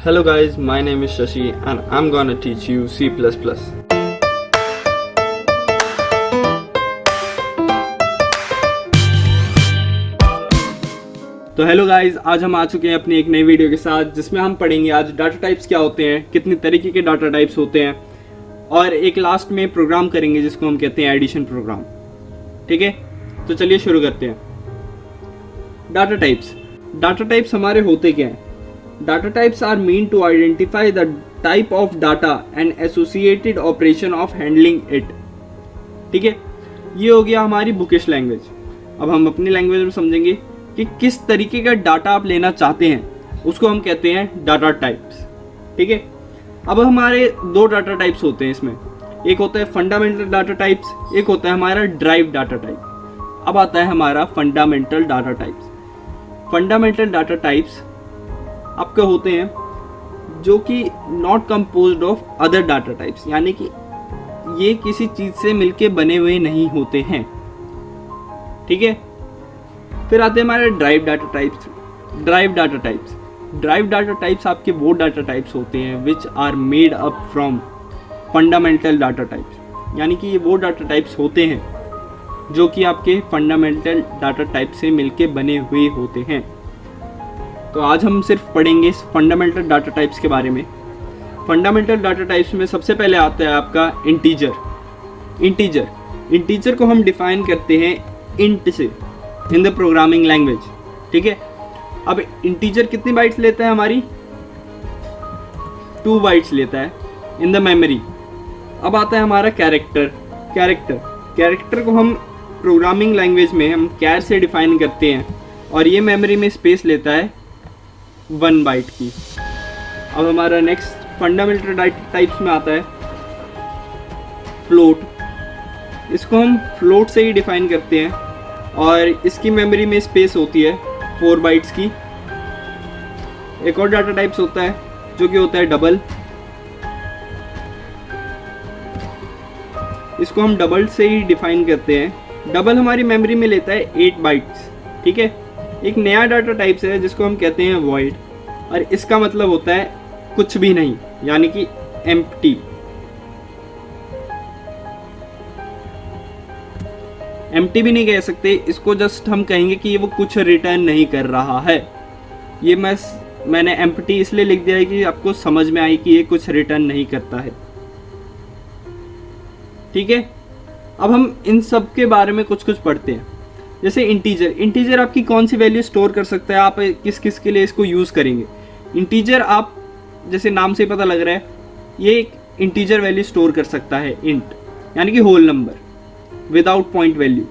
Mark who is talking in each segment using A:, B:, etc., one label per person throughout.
A: Hello guys, my name is Shashi and I'm gonna teach you C++. तो hello guys, आज हम आ चुके हैं अपनी एक नई वीडियो के साथ जिसमें हम पढ़ेंगे आज डाटा टाइप्स क्या होते हैं, कितने तरीके के डाटा टाइप्स होते हैं और एक लास्ट में प्रोग्राम करेंगे जिसको हम कहते हैं एडिशन प्रोग्राम। ठीक है, तो चलिए शुरू करते हैं। डाटा टाइप्स हमारे होते क्या हैं? Data types are meant to identify the type of data and associated operation of handling it। ठीक है, ये हो गया हमारी बुकिश लैंग्वेज। अब हम अपनी लैंग्वेज में समझेंगे कि किस तरीके का डाटा आप लेना चाहते हैं, उसको हम कहते हैं डाटा टाइप्स। ठीक है, अब हमारे दो डाटा टाइप्स होते हैं इसमें, एक होता है फंडामेंटल डाटा टाइप्स, एक होता है हमारा ड्राइव डाटा टाइप। अब आता है हमारा fundamental data types. Fundamental data types आपके होते हैं जो कि not composed of other data types, यानी कि ये किसी चीज से मिलके बने हुए नहीं होते हैं। ठीक है, फिर आते हैं हमारे drive data types. Drive data types आपके वो डाटा टाइप्स होते हैं which are made up from fundamental data types, यानी कि ये वो डाटा टाइप्स होते हैं जो कि आपके फंडामेंटल डाटा टाइप से मिलके बने हुए होते हैं। तो आज हम सिर्फ पढ़ेंगे इस फंडामेंटल डाटा टाइप्स के बारे में। फंडामेंटल डाटा टाइप्स में सबसे पहले आता है आपका इंटीजर को हम डिफाइन करते हैं इंट से इन द प्रोग्रामिंग लैंग्वेज। ठीक है, अब इंटीजर कितनी बाइट्स लेता है? हमारी 2 बाइट्स लेता है इन द मेमोरी। अब आता है हमारा कैरेक्टर को हम प्रोग्रामिंग लैंग्वेज में हम कैर से डिफाइन करते हैं और ये मेमोरी में स्पेस लेता है 1 बाइट की। अब हमारा नेक्स्ट फंडामेंटल डाटा टाइप्स में आता है फ्लोट। इसको हम फ्लोट से ही डिफाइन करते हैं और इसकी मेमोरी में स्पेस होती है 4 बाइट्स की। एक और डाटा टाइप्स होता है जो कि होता है डबल। इसको हम डबल से ही डिफाइन करते हैं। डबल हमारी मेमोरी में लेता है 8 बाइट्स। ठीक है, एक नया डाटा टाइप्स है जिसको हम कहते हैं वॉइड और इसका मतलब होता है कुछ भी नहीं, यानी कि एम्प्टी। एम्प्टी भी नहीं कह सकते इसको, जस्ट हम कहेंगे कि ये वो कुछ रिटर्न नहीं कर रहा है। ये मैंने एम्प्टी इसलिए लिख दिया है कि आपको समझ में आई कि ये कुछ रिटर्न नहीं करता है। ठीक है, अब हम इन सब के बारे में कुछ पढ़ते हैं। जैसे इंटीजर आपकी कौन सी वैल्यू स्टोर कर सकता है, आप किस किस के लिए इसको यूज़ करेंगे। इंटीजर आप जैसे नाम से पता लग रहा है, ये एक इंटीजर वैल्यू स्टोर कर सकता है, इंट यानी कि whole number without point value.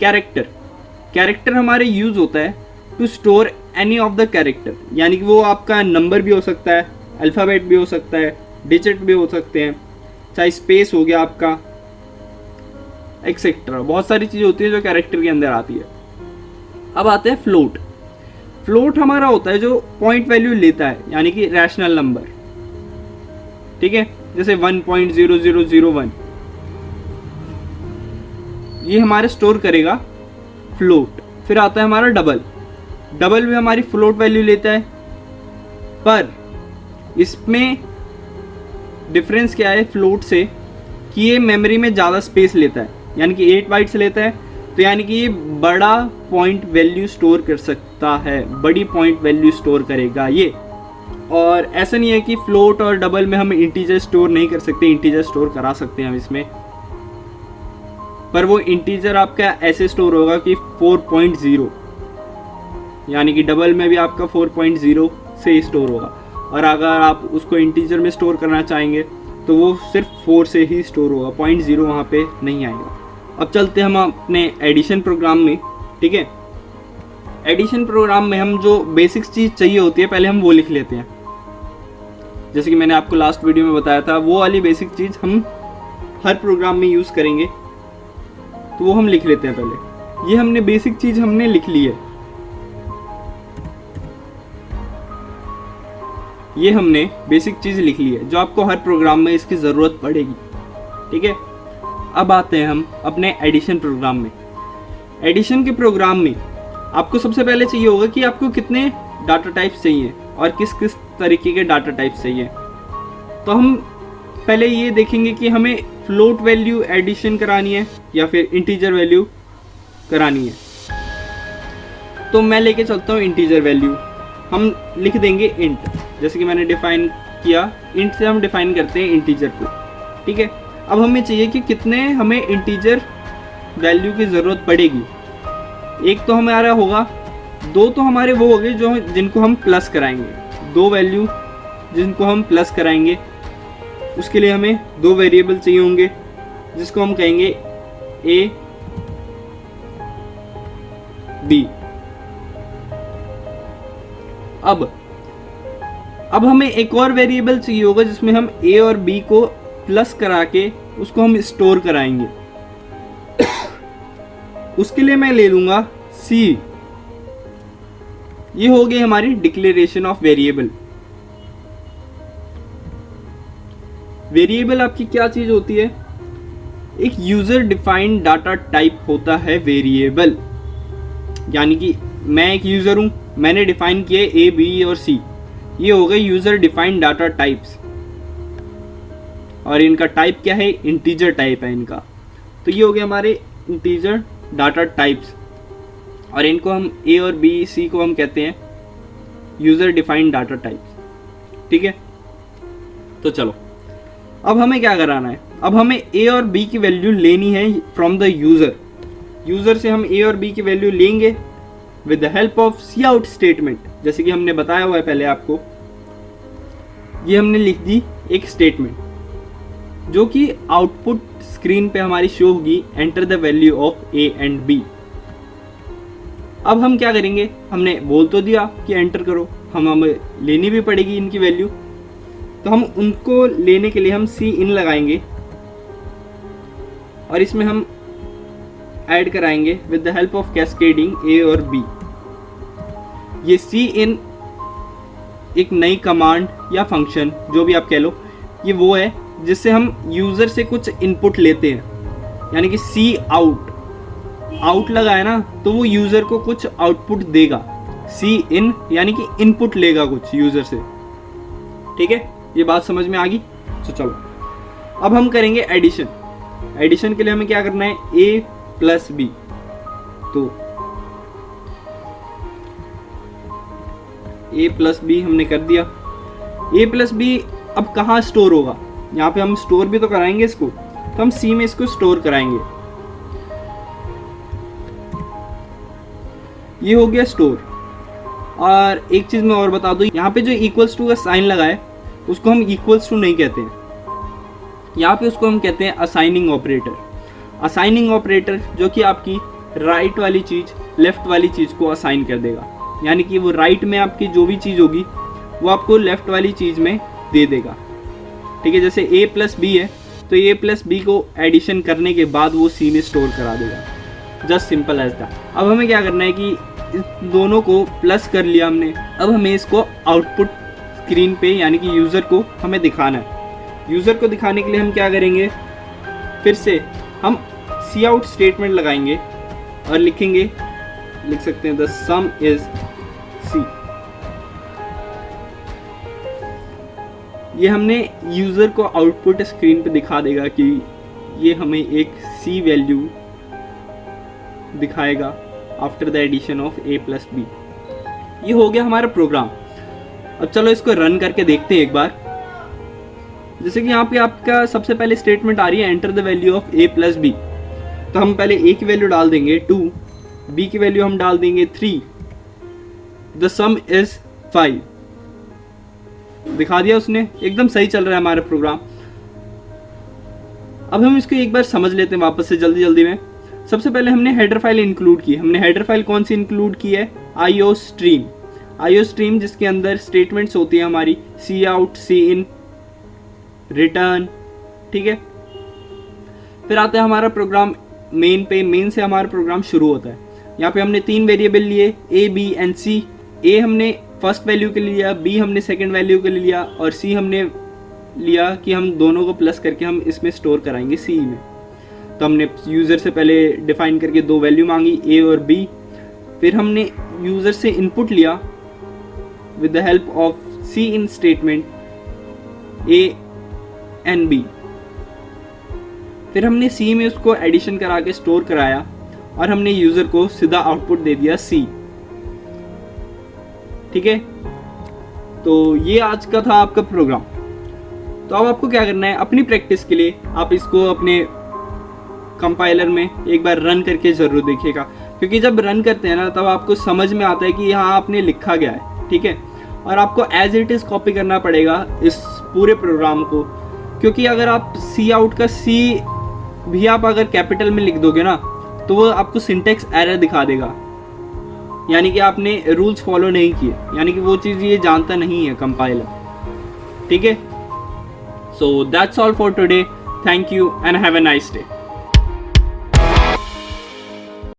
A: Character हमारे यूज़ होता है to store any of the character, यानी कि वो आपका नंबर भी हो सकता है, अल्फ़ाबेट भी हो सकता है, डिजिट भी हो सकते हैं, चाहे स्पेस हो गया आपका, एक्सेट्रा। बहुत सारी चीज़ें होती है जो कैरेक्टर के अंदर आती है। अब आते हैं फ्लोट हमारा होता है जो पॉइंट वैल्यू लेता है, यानी कि रैशनल नंबर। ठीक है, जैसे 1.0001 ये हमारे स्टोर करेगा फ्लोट। फिर आता है हमारा डबल भी हमारी फ्लोट वैल्यू लेता है, पर इसमें डिफरेंस क्या है फ्लोट से कि ये मेमोरी में ज़्यादा स्पेस लेता है, यानी कि 8 बाइट्स लेता है, तो यानी कि ये बड़ा पॉइंट वैल्यू स्टोर कर सकता है, बड़ी पॉइंट वैल्यू स्टोर करेगा ये। और ऐसा नहीं है कि फ्लोट और डबल में हम इंटीजर स्टोर नहीं कर सकते, इंटीजर स्टोर करा सकते हैं हम इसमें, पर वो इंटीजर आपका ऐसे स्टोर होगा कि 4.0, यानी कि डबल में भी आपका 4.0 से स्टोर होगा। और अगर आप उसको इंटीजर में स्टोर करना चाहेंगे तो वो सिर्फ 4 से ही स्टोर होगा, 0.0 वहाँ पे नहीं आएगा। अब चलते हैं हम अपने एडिशन प्रोग्राम में। ठीक है, एडिशन प्रोग्राम में हम जो बेसिक चीज़ चाहिए होती है पहले हम वो लिख लेते हैं। जैसे कि मैंने आपको लास्ट वीडियो में बताया था, वो वाली बेसिक चीज़ हम हर प्रोग्राम में यूज़ करेंगे, तो वो हम लिख लेते हैं पहले। ये हमने बेसिक चीज़ हमने लिख ली है, ये हमने बेसिक चीज़ लिख ली है जो आपको हर प्रोग्राम में इसकी ज़रूरत पड़ेगी। ठीक है, अब आते हैं हम अपने एडिशन प्रोग्राम में। एडिशन के प्रोग्राम में आपको सबसे पहले चाहिए होगा कि आपको कितने डाटा टाइप्स चाहिए और किस किस तरीके के डाटा टाइप चाहिए। तो हम पहले ये देखेंगे कि हमें फ्लोट वैल्यू एडिशन करानी है या फिर इंटीजर वैल्यू करानी है। तो मैं लेके चलता हूँ इंटीजर वैल्यू। हम लिख देंगे इंट, जैसे कि मैंने डिफाइन किया, इंट से हम डिफाइन करते हैं इंटीजर को, ठीक है। अब हमें चाहिए कि कितने हमें इंटीजर वैल्यू की ज़रूरत पड़ेगी। एक तो हमारा होगा, दो तो हमारे वो हो गए जो जिनको हम प्लस कराएंगे, दो वैल्यू जिनको हम प्लस कराएंगे, उसके लिए हमें दो वेरिएबल चाहिए होंगे जिसको हम कहेंगे ए बी। अब हमें एक और वेरिएबल चाहिए होगा जिसमें हम ए और बी को प्लस करा के उसको हम स्टोर कराएंगे। उसके लिए मैं ले लूंगा सी। ये हो गई हमारी डिक्लेरेशन ऑफ वेरिएबल। वेरिएबल आपकी क्या चीज होती है? एक यूजर डिफाइंड डाटा टाइप होता है वेरिएबल। यानी कि मैं एक यूजर हूं, मैंने डिफाइन किए ए बी और सी, ये हो गए यूजर डिफाइंड डाटा टाइप्स। और इनका टाइप क्या है? इंटीजर टाइप है इनका। तो ये हो गए हमारे इंटीजर डाटा टाइप्स, और इनको हम ए और बी सी को हम कहते हैं यूजर डिफाइंड डाटा टाइप्स, ठीक है। तो चलो अब हमें क्या कराना है? अब हमें ए और बी की वैल्यू लेनी है फ्रॉम द यूजर। यूजर से हम ए और बी की वैल्यू लेंगे with the help of cout statement. जैसे कि हमने बताया हुआ है पहले आपको, ये हमने लिख दी एक स्टेटमेंट जो कि आउटपुट स्क्रीन पे हमारी शो होगी, enter the value of A and B. अब हम क्या करेंगे? हमने बोल तो दिया कि एंटर करो, हमें लेनी भी पड़ेगी इनकी वैल्यू, तो हम उनको लेने के लिए हम सी इन लगाएंगे और इसमें हम ऐड कराएंगे with the help of cascading A और बी। ये सी इन एक नई कमांड या फंक्शन, जो भी आप कह लो, ये वो है जिससे हम यूजर से कुछ इनपुट लेते हैं। यानी कि सी आउट लगा है ना, तो वो यूजर को कुछ आउटपुट देगा। सी इन यानी कि इनपुट लेगा कुछ यूजर से, ठीक है। ये बात समझ में आ गई? तो चलो अब हम करेंगे एडिशन। एडिशन के लिए हमें क्या करना है? ए प्लस बी। तो ए प्लस बी हमने कर दिया। ए प्लस बी अब कहाँ स्टोर होगा? यहाँ पे हम स्टोर भी तो कराएंगे इसको, तो हम सी में इसको स्टोर कराएंगे। ये हो गया स्टोर। और एक चीज मैं और बता दूं, यहाँ पे जो इक्वल्स टू का साइन लगा है उसको हम इक्वल्स टू नहीं कहते हैं, यहाँ पे उसको हम कहते हैं असाइनिंग ऑपरेटर। असाइनिंग ऑपरेटर जो कि आपकी राइट वाली चीज लेफ्ट वाली चीज को असाइन कर देगा। यानी कि वो राइट में आपकी जो भी चीज होगी वो आपको लेफ्ट वाली चीज में दे देगा, ठीक है। जैसे ए प्लस बी है, तो ए प्लस बी को एडिशन करने के बाद वो सी में स्टोर करा देगा। Just simple as that. अब हमें क्या करना है कि इस दोनों को प्लस कर लिया हमने, अब हमें इसको आउटपुट स्क्रीन पे यानी कि यूज़र को हमें दिखाना है। यूज़र को दिखाने के लिए हम क्या करेंगे? फिर से हम सी आउट स्टेटमेंट लगाएंगे और लिखेंगे, लिख सकते हैं द सम इज सी। ये हमने यूज़र को आउटपुट स्क्रीन पे दिखा देगा कि ये हमें एक सी वैल्यू दिखाएगा after the addition of A plus B. ये हो गया हमारा प्रोग्राम। अब चलो इसको रन करके देखते हैं एक बार। जैसे कि यहाँ पे आपका सबसे पहले स्टेटमेंट आ रही है enter the value of A plus B. तो हम पहले ए की वैल्यू डाल देंगे 2, बी की वैल्यू हम डाल देंगे 3, द सम इज 5। दिखा दिया उसने, एकदम सही चल रहा है हमारा प्रोग्राम। अब हम इसको एक बार समझ लेते हैं वापस से जल्दी में। सबसे पहले हमने हेडर फाइल इंक्लूड की। हमने हेडर फाइल कौन सी इंक्लूड की है? IO stream. आईओ स्ट्रीम जिसके अंदर स्टेटमेंट्स होती है हमारी सी आउट, सी इन, रिटर्न, ठीक है। फिर आता है हमारा प्रोग्राम मेन पे। मेन से हमारा प्रोग्राम शुरू होता है। यहाँ पे हमने 3 वेरिएबल लिए, ए बी एंड सी। ए हमने फर्स्ट वैल्यू के लिए लिया, बी हमने सेकंड वैल्यू के लिए लिया, और सी हमने लिया कि हम दोनों को प्लस करके हम इसमें स्टोर कराएंगे सी में। तो हमने यूज़र से पहले डिफाइन करके 2 वैल्यू मांगी, ए और बी। फिर हमने यूज़र से इनपुट लिया with the help of cin statement A and B. फिर हमने सी में उसको एडिशन करा के स्टोर कराया और हमने यूजर को सीधा आउटपुट दे दिया सी। ठीक है, तो ये आज का था आपका प्रोग्राम। तो अब आपको क्या करना है, अपनी प्रैक्टिस के लिए आप इसको अपने कंपाइलर में एक बार रन करके जरूर देखिएगा, क्योंकि जब रन करते हैं ना तब आपको समझ में आता है कि यहाँ आपने लिखा गया है। ठीक है, और आपको एज इट इज़ कॉपी करना पड़ेगा इस पूरे प्रोग्राम को, क्योंकि अगर आप सी आउट का सी भी आप अगर कैपिटल में लिख दोगे ना तो वो आपको सिंटेक्स एरर दिखा देगा, यानी कि आपने रूल्स फॉलो नहीं किए, यानी कि वो चीज़ ये जानता नहीं है कंपाइलर। ठीक है, so that's all for today. Thank you and have a nice day.